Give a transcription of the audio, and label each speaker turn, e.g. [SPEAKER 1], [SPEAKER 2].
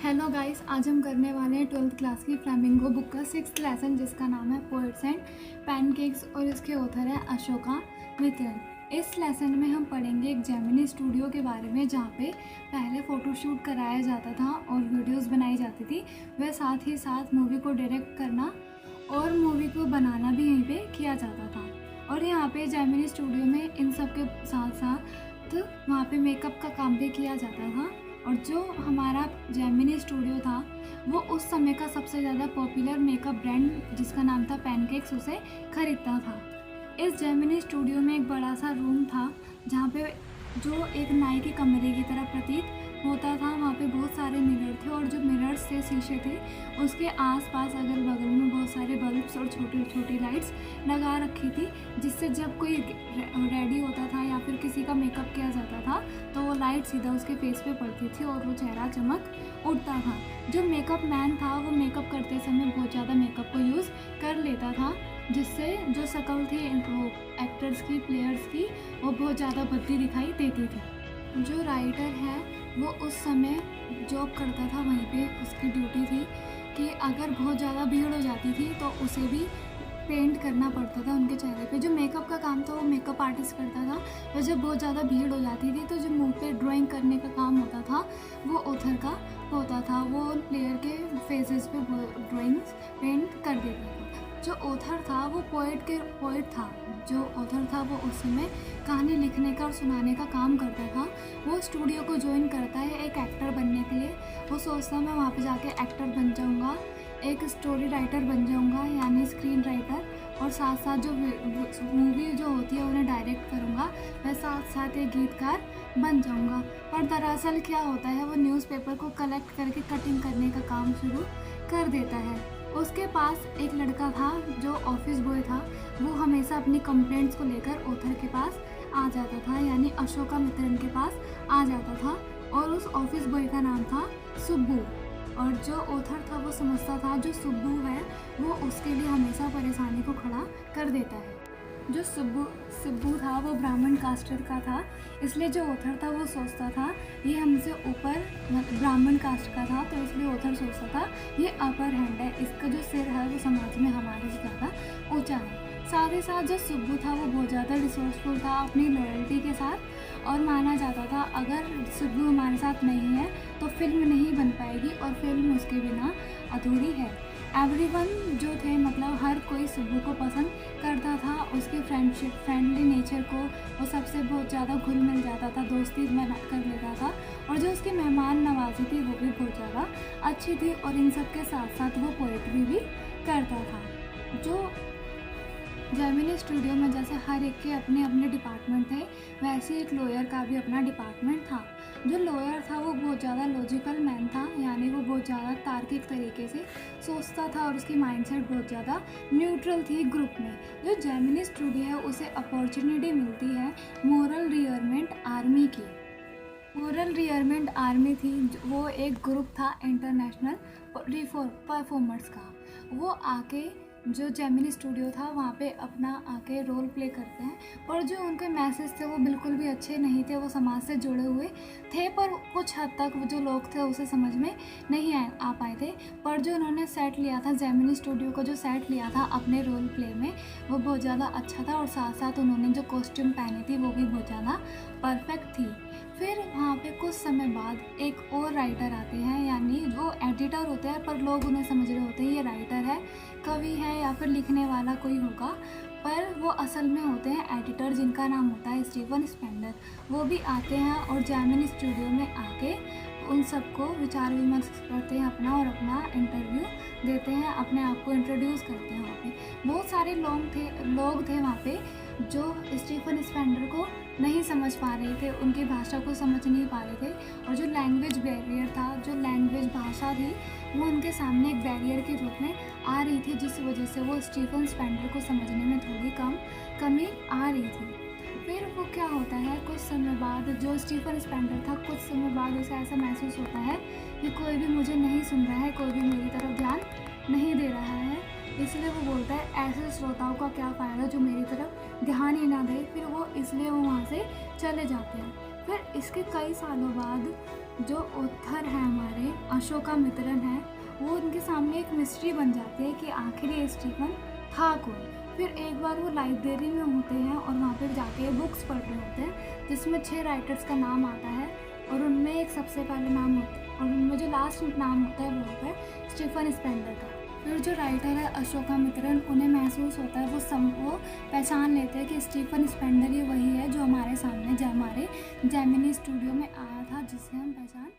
[SPEAKER 1] Hello guys, आज हम करने वाले हैं 12th क्लास की फ्लैमिंगो बुक का 6th लेसन जिसका नाम है पोएट्स एंड पैनकेक्स और इसके ऑथर है अशोका मित्तल। इस लेसन में हम पढ़ेंगे एक जेमिनी स्टूडियो के बारे में जहाँ पे पहले फ़ोटोशूट कराया जाता था और वीडियोस बनाई जाती थी। वह साथ ही साथ मूवी को डायरेक्ट करना और मूवी को बनाना भी यहीं पे किया जाता था। और यहाँ पे जेमिनी स्टूडियो में इन सब के साथ साथ वहाँ पे मेकअप का काम भी किया जाता था। और जो हमारा जेमिनी स्टूडियो था वो उस समय का सबसे ज़्यादा पॉपुलर मेकअप ब्रांड जिसका नाम था पैनकेक्स उसे खरीदता था। इस जेमिनी स्टूडियो में एक बड़ा सा रूम था जहाँ पे जो एक नाई के कमरे की तरह प्रतीत होता था। वहाँ पे बहुत सारे मिरर थे और जो मिरर्स थे शीशे थे उसके आसपास अगल बगल में बहुत सारे बल्ब्स और छोटी छोटी लाइट्स लगा रखी थी, जिससे जब कोई रेडी होता था या फिर किसी का मेकअप किया जाता था तो वो लाइट सीधा उसके फेस पे पड़ती थी और वो चेहरा चमक उठता था। जो मेकअप मैन था वो मेकअप करते समय बहुत ज़्यादा मेकअप को यूज़ कर लेता था, जिससे जो शक्ल थी एक्टर्स की, प्लेयर्स की, वो बहुत ज़्यादा भद्दी दिखाई देती थी। जो राइटर है वो उस समय जॉब करता था, वहीं पे उसकी ड्यूटी थी कि अगर बहुत ज़्यादा भीड़ हो जाती थी तो उसे भी पेंट करना पड़ता था उनके चेहरे पे। जो मेकअप का काम था वो मेकअप आर्टिस्ट करता था, और जब बहुत ज़्यादा भीड़ हो जाती थी तो जो मुंह पे ड्राइंग करने का काम होता था वो ऑथर का होता था। वो प्लेयर के फेसेस पे ड्राइंग्स पेंट कर देता था। जो ऑथर था वो पोएट था। जो ऑथर था वो उस समय कहानी लिखने का और सुनाने का काम करता था। वो स्टूडियो को ज्वाइन करता है एक एक्टर बनने के लिए। वो सोचता है मैं वहाँ पे जाके एक्टर बन जाऊँगा, एक स्टोरी राइटर बन जाऊँगा यानी स्क्रीन राइटर, और साथ साथ जो मूवी जो होती है उन्हें डायरेक्ट करूँगा, मैं साथ साथ एक गीतकार बन जाऊँगा। पर दरअसल क्या होता है, वो न्यूज़पेपर को कलेक्ट करके कटिंग करने का काम शुरू कर देता है। उसके पास एक लड़का था जो ऑफिस बॉय था। वो हमेशा अपनी कंप्लेंट्स को लेकर ऑथर के पास आ जाता था यानी अशोका मित्तल के पास आ जाता था, और उस ऑफिस बॉय का नाम था सुब्बू। और जो ऑथर था वो समझता था जो सुब्बू है वो उसके लिए हमेशा परेशानी को खड़ा कर देता है। जो सुब्बू था वो ब्राह्मण कास्ट का था, इसलिए जो ऑथर था वो सोचता था ये हमसे ऊपर ब्राह्मण कास्ट का था, तो इसलिए ऑथर सोचता था ये अपर हैंड है, इसका जो सिर है वो समाज में हमारे से ज़्यादा ऊंचा है। साथ ही साथ जो सुब्बू था वो बहुत ज़्यादा रिसोर्सफुल था अपनी लॉयल्टी के साथ, और माना जाता था अगर सुब्बू हमारे साथ नहीं है तो फिल्म नहीं बन पाएगी और फिल्म उसके बिना अधूरी है। एवरीवन जो थे मतलब हर कोई सुब्बू को पसंद करता था, उसके फ्रेंडली नेचर को वो सबसे बहुत ज़्यादा घुल मिल जाता था, दोस्ती बना कर लेता था, और जो उसकी मेहमान नवाजी थी वो भी बहुत ज़्यादा अच्छी थी, और इन सब के साथ साथ वो पोएट्री भी करता था। जो जेमिनी स्टूडियो में जैसे हर एक के अपने अपने डिपार्टमेंट थे, वैसे एक लॉयर का भी अपना डिपार्टमेंट था। जो लॉयर था वो बहुत ज़्यादा लॉजिकल मैन था, यानी वो बहुत ज़्यादा तार्किक तरीके से सोचता था और उसकी माइंडसेट बहुत ज़्यादा न्यूट्रल थी ग्रुप में। जो जेमिनी स्टूडियो है उसे अपॉर्चुनिटी मिलती है मोरल रियरमेंट आर्मी की। मोरल रियरमेंट आर्मी थी, वो एक ग्रुप था इंटरनेशनल परफॉर्मर्स का। वो आके जो जेमिनी स्टूडियो था वहाँ पे अपना आके रोल प्ले करते हैं, और जो उनके मैसेज थे वो बिल्कुल भी अच्छे नहीं थे। वो समाज से जुड़े हुए थे पर कुछ हद तक वो जो लोग थे उसे समझ में नहीं आ पाए थे। पर जो उन्होंने सेट लिया था, जेमिनी स्टूडियो को जो सेट लिया था अपने रोल प्ले में, वो बहुत ज़्यादा अच्छा था, और साथ साथ उन्होंने जो कॉस्ट्यूम पहनी थी वो भी बहुत ज़्यादा परफेक्ट थी। फिर वहाँ पे कुछ समय बाद एक और राइटर आते हैं, यानी वो एडिटर होते हैं पर लोग उन्हें समझ रहे होते हैं ये राइटर है, कवि है या फिर लिखने वाला कोई होगा, पर वो असल में होते हैं एडिटर जिनका नाम होता है स्टीफन स्पेंडर। वो भी आते हैं और जेमिनी स्टूडियो में आके उन सबको विचार विमर्श करते हैं अपना, और अपना इंटरव्यू देते हैं, अपने आप को इंट्रोड्यूस करते हैं। वहाँ पे बहुत सारे लोग थे वहाँ पे जो स्टीफन स्पेंडर को नहीं समझ पा रहे थे, उनकी भाषा को समझ नहीं पा रहे थे, और जो लैंग्वेज बैरियर था, जो लैंग्वेज भाषा थी, वो उनके सामने एक बैरियर के रूप में आ रही थी, जिस वजह से वो स्टीफन स्पेंडर को समझने में थोड़ी कमी आ रही थी। फिर वो क्या होता है, कुछ समय बाद जो स्टीफन स्पेंडर था, कुछ समय बाद उसे ऐसा महसूस होता है कि कोई भी मुझे नहीं सुन रहा है, कोई भी मेरी तरफ ध्यान नहीं दे रहा है, इसलिए वो बोलता है ऐसे श्रोताओं का क्या फ़ायदा जो मेरी तरफ ध्यान ही ना दे। फिर वो इसलिए वो वहाँ से चले जाते हैं। फिर इसके कई सालों बाद जो ऑथर है हमारे अशोका मित्रन है, वो उनके सामने एक मिस्ट्री बन जाती है कि आखिर ये स्टीफन था कौन। फिर एक बार वो लाइब्रेरी में होते हैं और वहाँ पर जाके बुक्स पढ़ रहे होते हैं जिसमें 6 राइटर्स का नाम आता है और उनमें एक सबसे पहले नाम होता है और उनमें जो लास्ट नाम होता है वो होता है स्टीफन स्पेंडर का। फिर जो राइटर है अशोका मित्रन, उन्हें महसूस होता है, वो पहचान लेते हैं कि स्टीफन स्पेंडर ही वही है जो हमारे सामने हमारे जेमिनी स्टूडियो में आया था, जिसे हम पहचान